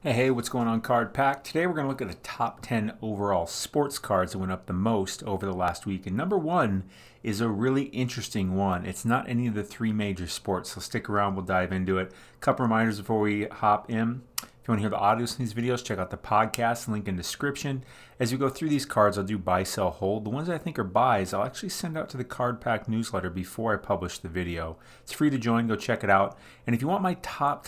Hey, what's going on, Card Pack? Today we're going to look at the top 10 overall sports cards that went up the most over the last week. And number one is a really interesting one. It's not any of the three major sports, so stick around, we'll dive into it. A couple reminders before we hop in. If you want to hear the audios in these videos, check out the podcast, link in description. As we go through these cards, I'll do buy, sell, hold. The ones that I think are buys, I'll actually send out to the Card Pack newsletter before I publish the video. It's free to join, go check it out. And if you want my top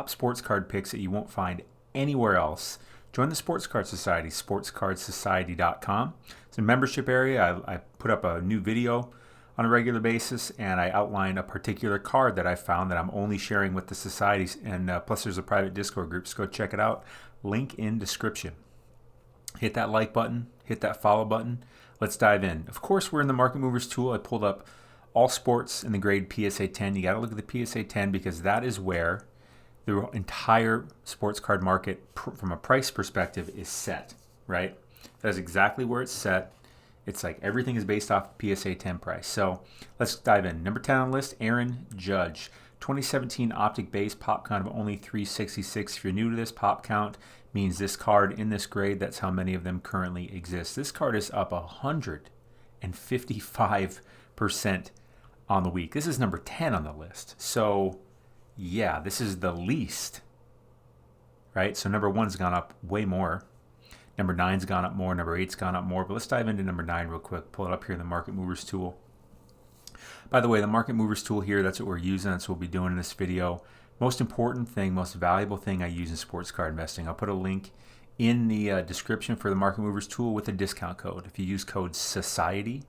sports card picks that you won't find anywhere else, join the Sports Card Society, SportsCardSociety.com. It's a membership area. I put up a new video on a regular basis, and I outline a particular card that I found that I'm only sharing with the societies, and plus there's a private Discord group, so go check it out. Link in description. Hit that like button, hit that follow button. Let's dive in. Of course, we're in the Market Movers tool. I pulled up all sports in the grade PSA 10. You got to look at the PSA 10 because that is where the entire sports card market from a price perspective is set, right? That is exactly where it's set. It's like everything is based off PSA 10 price. So let's dive in. Number 10 on the list, Aaron Judge. 2017 Optic base, pop count of only 366. If you're new to this, pop count means this card in this grade. That's how many of them currently exist. This card is up 155% on the week. This is number 10 on the list. So yeah, this is the least, right? So number one's gone up way more. Number nine's gone up more. Number eight's gone up more. But let's dive into number nine real quick. Pull it up here in the Market Movers tool. By the way, the Market Movers tool here, that's what we're using. That's what we'll be doing in this video. Most important thing, most valuable thing I use in sports card investing. I'll put a link in the description for the Market Movers tool with a discount code. If you use code SOCIETY,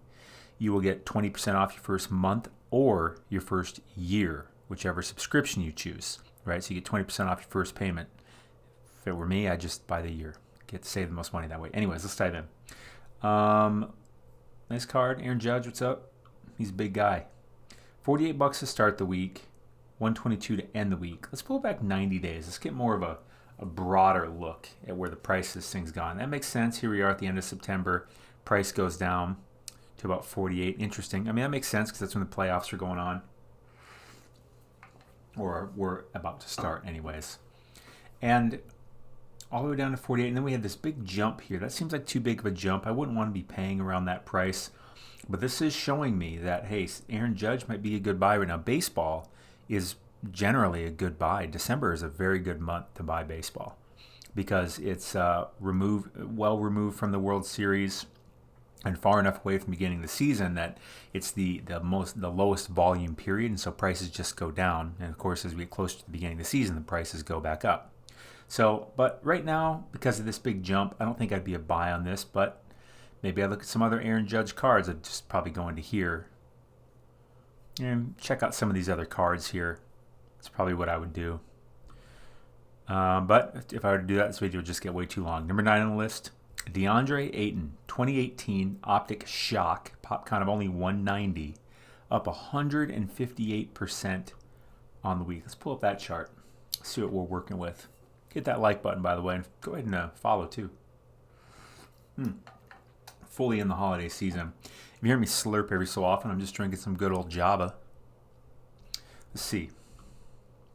you will get 20% off your first month or your first year, whichever subscription you choose, right? So you get 20% off your first payment. If it were me, I'd just buy the year. Get to save the most money that way. Anyways, let's dive in. Nice card. Aaron Judge, what's up? He's a big guy. $48 to start the week, $122 to end the week. Let's pull back 90 days. Let's get more of a broader look at where the price of this thing's gone. That makes sense. Here we are at the end of September. Price goes down to about 48. Interesting. I mean, that makes sense because that's when the playoffs are going on. Or we're about to start anyways. And all the way down to 48, and then we had this big jump here. That seems like too big of a jump. I wouldn't want to be paying around that price. But this is showing me that, hey, Aaron Judge might be a good buy right now. Baseball is generally a good buy. December is a very good month to buy baseball because it's well removed from the World Series and far enough away from the beginning of the season that it's the lowest volume period, and so prices just go down. And of course, as we get closer to the beginning of the season, the prices go back up. So, but right now, because of this big jump, I don't think I'd be a buy on this, but maybe I look at some other Aaron Judge cards. I'd just probably go into here and check out some of these other cards here. That's probably what I would do. But if I were to do that, this video would just get way too long. Number 9 on the list, Deandre Ayton, 2018 Optic Shock, pop count of only 190, up 158% on the week. Let's pull up that chart, see what we're working with. Hit that like button, by the way, and go ahead and follow too. Fully in the holiday season. If you hear me slurp every so often, I'm just drinking some good old Java. Let's see.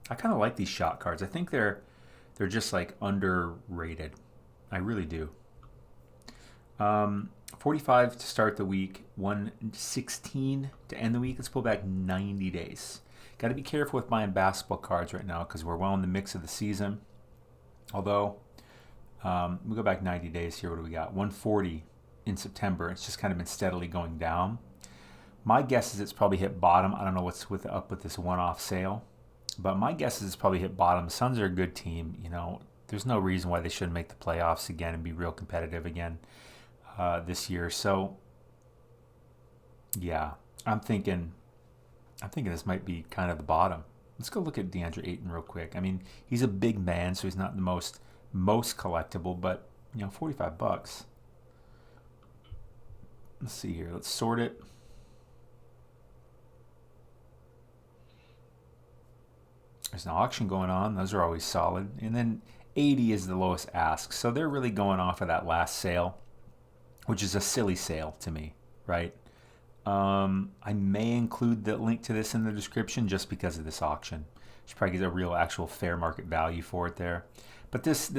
I kind of like these shot cards. I think they're just like underrated. I really do. 45 to start the week, 116 to end the week. Let's pull back 90 days. Got to be careful with buying basketball cards right now because we're well in the mix of the season. Although, we go back 90 days here. What do we got? 140 in September. It's just kind of been steadily going down. My guess is it's probably hit bottom. I don't know what's up with this one-off sale, but my guess is it's probably hit bottom. The Suns are a good team. You know, there's no reason why they shouldn't make the playoffs again and be real competitive again this year. So, yeah, I'm thinking this might be kind of the bottom. Let's go look at Deandre Ayton real quick. I mean, he's a big man, so he's not the most collectible, but you know, $45. Let's see here. Let's sort it. There's an auction going on. Those are always solid. And then 80 is the lowest ask. So they're really going off of that last sale, which is a silly sale to me, right? I may include the link to this in the description just because of this auction. Should probably get a real actual fair market value for it there. But this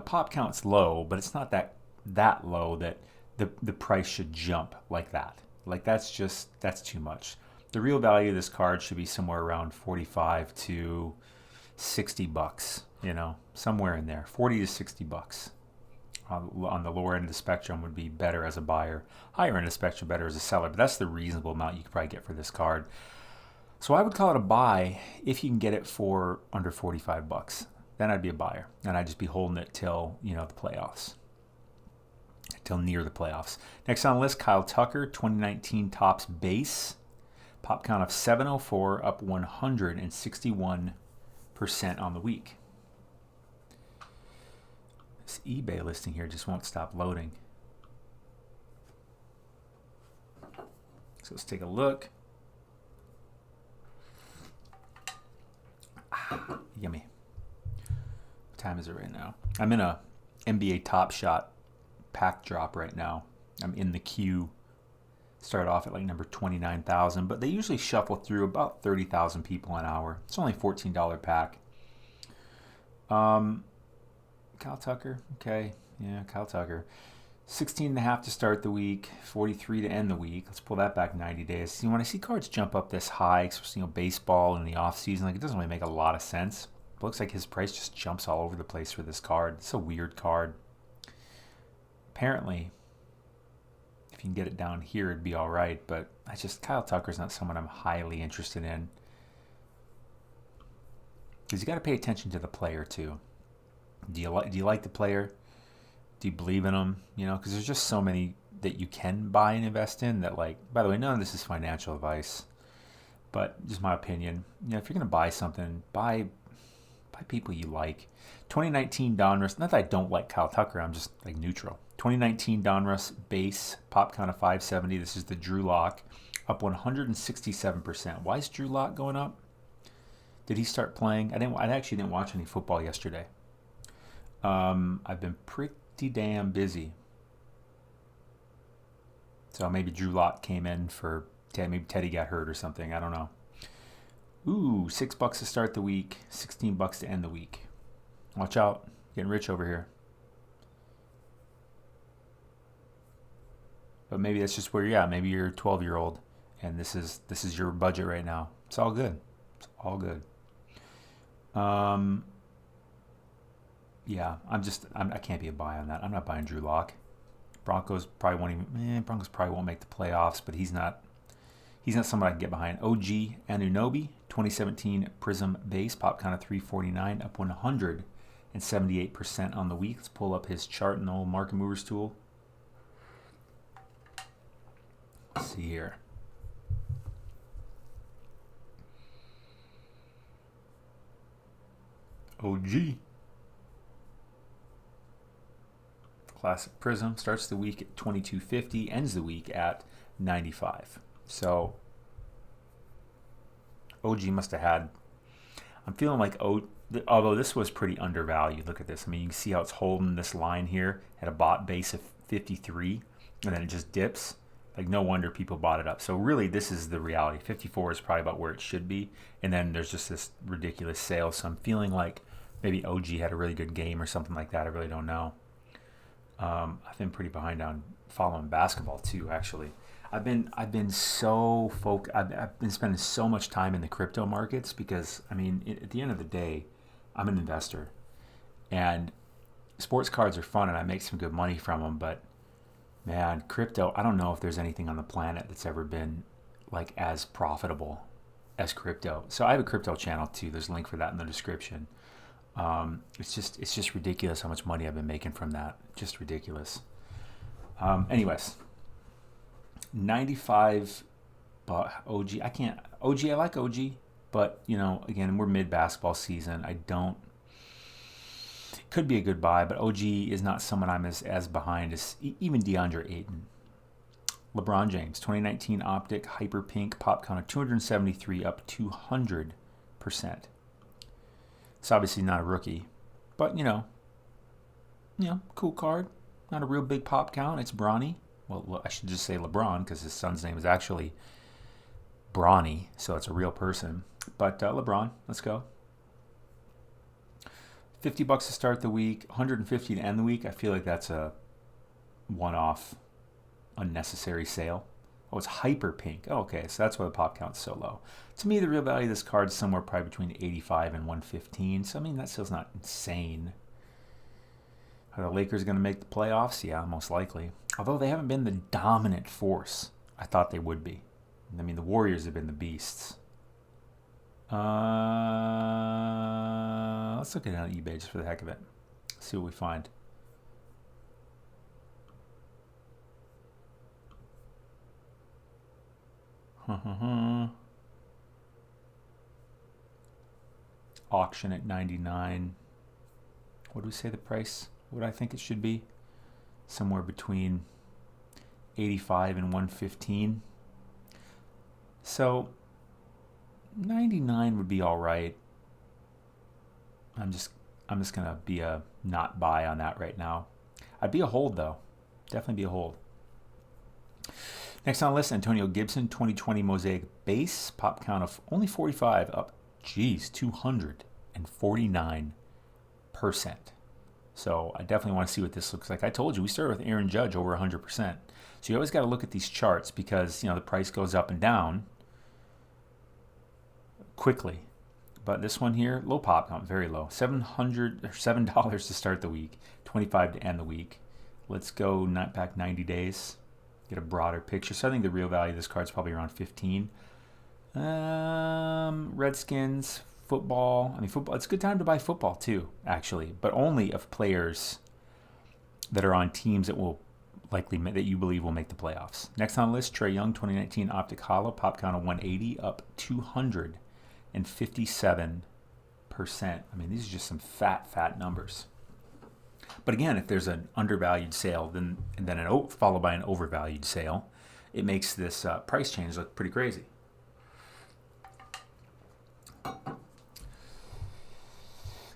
pop count's low, but it's not that low that the price should jump like that. Like that's too much. The real value of this card should be somewhere around 45 to 60 bucks, somewhere in there. 40 to 60 bucks. On the lower end of the spectrum would be better as a buyer. Higher end of the spectrum better as a seller, but that's the reasonable amount you could probably get for this card. So I would call it a buy if you can get it for under 45 bucks. Then I'd be a buyer, and I'd just be holding it till, the playoffs. Till near the playoffs. Next on the list, Kyle Tucker, 2019 Topps base. Pop count of 704, up 161% on the week. This eBay listing here just won't stop loading. So let's take a look. Yummy. What time is it right now? I'm in a NBA Top Shot pack drop right now. I'm in the queue. Started off at like number 29,000, but they usually shuffle through about 30,000 people an hour. It's only a $14 pack. Kyle Tucker, okay, yeah, Kyle Tucker. 16.5 to start the week, 43 to end the week. Let's pull that back 90 days. See, when I see cards jump up this high, especially baseball in the off season, like it doesn't really make a lot of sense. It looks like his price just jumps all over the place for this card. It's a weird card. Apparently, if you can get it down here, it'd be all right. But Kyle Tucker's not someone I'm highly interested in. Because you got to pay attention to the player too. Do you like the player? Do you believe in them? Because there's just so many that you can buy and invest in that, like, by the way, none of this is financial advice, but just my opinion. If you're going to buy something, buy people you like. 2019 Donruss, not that I don't like Kyle Tucker, I'm just like neutral. 2019 Donruss base, pop count of 570. This is the Drew Lock, up 167%. Why is Drew Lock going up? Did he start playing? I actually didn't watch any football yesterday. I've been pretty damn busy. So maybe Drew Lock came in for, maybe Teddy got hurt or something. I don't know. Ooh, $6 to start the week, $16 to end the week. Watch out, getting rich over here. But maybe that's just where you're at. Maybe you're a 12-year-old and this is your budget right now. It's all good. It's all good. Yeah, I can't be a buy on that. I'm not buying Drew Lock. Broncos probably won't make the playoffs, but he's not someone I can get behind. OG Anunobi, 2017 Prism base, pop count of 349, up 178% on the week. Let's pull up his chart in the old Market Movers tool. Let's see here. OG. Classic Prism starts the week at 2250, ends the week at 95. So OG must have had. I'm feeling like although this was pretty undervalued. Look at this. I mean, you can see how it's holding this line here at a bought base of 53, and then it just dips. Like, no wonder people bought it up. So really, this is the reality. 54 is probably about where it should be, and then there's just this ridiculous sale. So I'm feeling like maybe OG had a really good game or something like that. I really don't know. I've been pretty behind on following basketball too. Actually, I've been so focused. I've been spending so much time in the crypto markets because, I mean, at the end of the day, I'm an investor, and sports cards are fun, and I make some good money from them. But man, crypto, I don't know if there's anything on the planet that's ever been like as profitable as crypto. So I have a crypto channel too. There's a link for that in the description. It's just ridiculous how much money I've been making from that. Just ridiculous. Anyways, 95 OG. I like OG, but again, we're mid basketball season. Could be a good buy, but OG is not someone I'm as behind as even Deandre Ayton. LeBron James, 2019 Optic Hyper Pink, pop count of 273, up 200%. It's obviously not a rookie, but cool card. Not a real big pop count. It's Bronny. Well, I should just say LeBron because his son's name is actually Bronny, so it's a real person. But LeBron, let's go. $50 to start the week, $150 to end the week. I feel like that's a one-off unnecessary sale. Oh, it's hyper pink. Oh, okay, so that's why the pop count's so low. To me, the real value of this card is somewhere probably between 85 and 115. So, I mean, that still's not insane. Are the Lakers going to make the playoffs? Yeah, most likely. Although they haven't been the dominant force I thought they would be. I mean, the Warriors have been the beasts. Let's look at it on eBay just for the heck of it. See what we find. Auction at 99. What do we say the price? What I think it should be? Somewhere between 85 and 115. So 99 would be all right. I'm just gonna be a not buy on that right now. I'd be a hold though. Definitely be a hold. Next on the list, Antonio Gibson, 2020 Mosaic base, pop count of only 45, up, 249%. So I definitely want to see what this looks like. I told you, we started with Aaron Judge over 100%. So you always got to look at these charts because, the price goes up and down quickly. But this one here, low pop count, very low. $7 to start the week, 25 to end the week. Let's go back 90 days. Get a broader picture. So I think the real value of this card is probably around 15. Redskins, football. I mean, football. It's a good time to buy football too, actually, but only of players that are on teams that you believe will make the playoffs. Next on the list, Trey Young, 2019 Optic Hollow, pop count of 180, up 257%. I mean, these are just some fat numbers. But again, if there's an undervalued sale, then followed by an overvalued sale, it makes this price change look pretty crazy.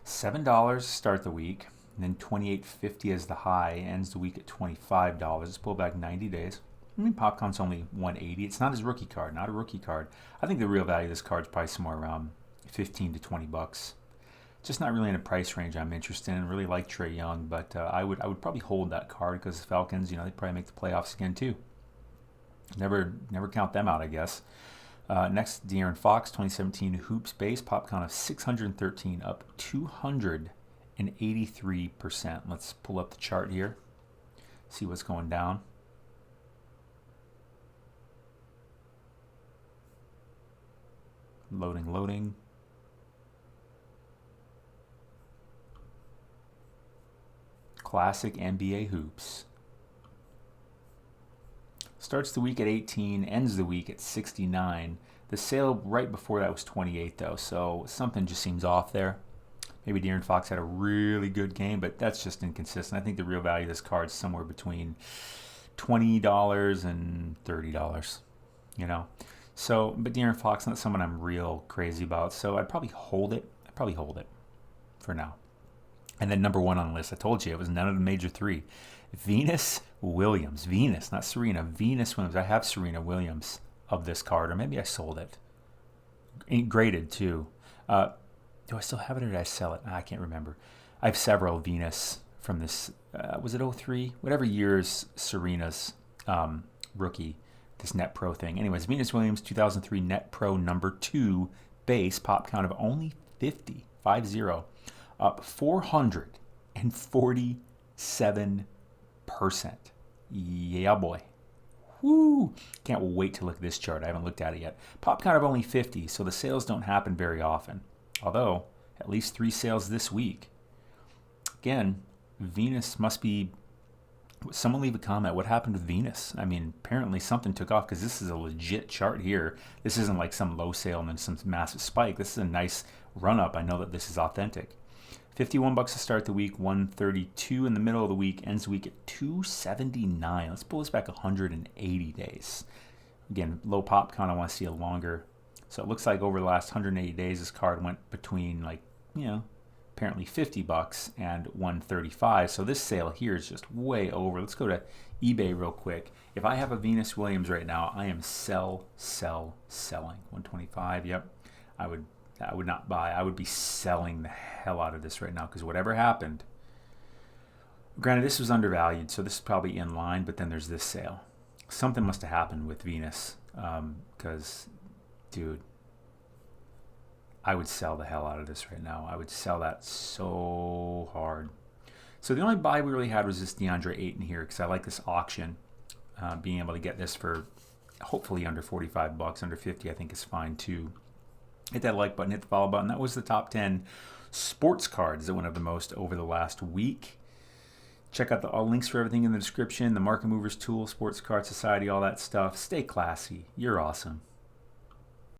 $7 to start the week, and then $28.50 as the high, ends the week at $25. Let's pull back 90 days. I mean, pop count's only 180. It's not his rookie card, not a rookie card. I think the real value of this card is probably somewhere around 15 to 20 bucks. Just not really in a price range I'm interested in. Really like Trey Young, but I would probably hold that card because the Falcons, they probably make the playoffs again too. Never count them out, I guess. Next, Darren Fox, 2017 Hoops base, pop count of 613, up 283%. Let's pull up the chart here, see what's going down. Loading. Classic NBA hoops. Starts the week at 18, ends the week at 69. The sale right before that was 28 though, so something just seems off there. Maybe Darren Fox had a really good game, but that's just inconsistent. I think the real value of this card is somewhere between $20 and $30, So, but Deandre Fox, not someone I'm real crazy about, so I'd probably hold it. For now. And then number one on the list, I told you, it was none of the major three. Venus Williams. Venus, not Serena. Venus Williams. I have Serena Williams of this card, or maybe I sold it. Graded, too. Do I still have it, or did I sell it? I can't remember. I have several Venus from this, was it 03? Whatever year's Serena's rookie, this Net Pro thing. Anyways, Venus Williams, 2003 Net Pro number 2 base, pop count of only 50, up 447%. Yeah, boy. Woo! Can't wait to look at this chart. I haven't looked at it yet. Pop count of only 50, so the sales don't happen very often. Although, at least 3 sales this week. Again, Venus must be... Someone leave a comment. What happened with Venus? I mean, apparently something took off because this is a legit chart here. This isn't like some low sale and then some massive spike. This is a nice run-up. I know that this is authentic. $51 to start the week, $132 in the middle of the week, ends the week at $279. Let's pull this back 180 days. Again, low pop count. I want to see a longer. So it looks like over the last 180 days, this card went between apparently $50 and $135. So this sale here is just way over. Let's go to eBay real quick. If I have a Venus Williams right now, I am selling. $125. Yep, I would I would not buy. I would be selling the hell out of this right now, because whatever happened, granted this was undervalued, so this is probably in line, but then there's this sale. Something must have happened with Venus, because, dude, I would sell the hell out of this right now. I would sell that so hard. So the only buy we really had was this Deandre Ayton here, because I like this auction. Being able to get this for hopefully under 45 bucks, under 50 I think is fine too. Hit that like button, hit the follow button. That was the top 10 sports cards that went up the most over the last week. Check out all links for everything in the description, the Market Movers tool, Sports Card Society, all that stuff. Stay classy. You're awesome.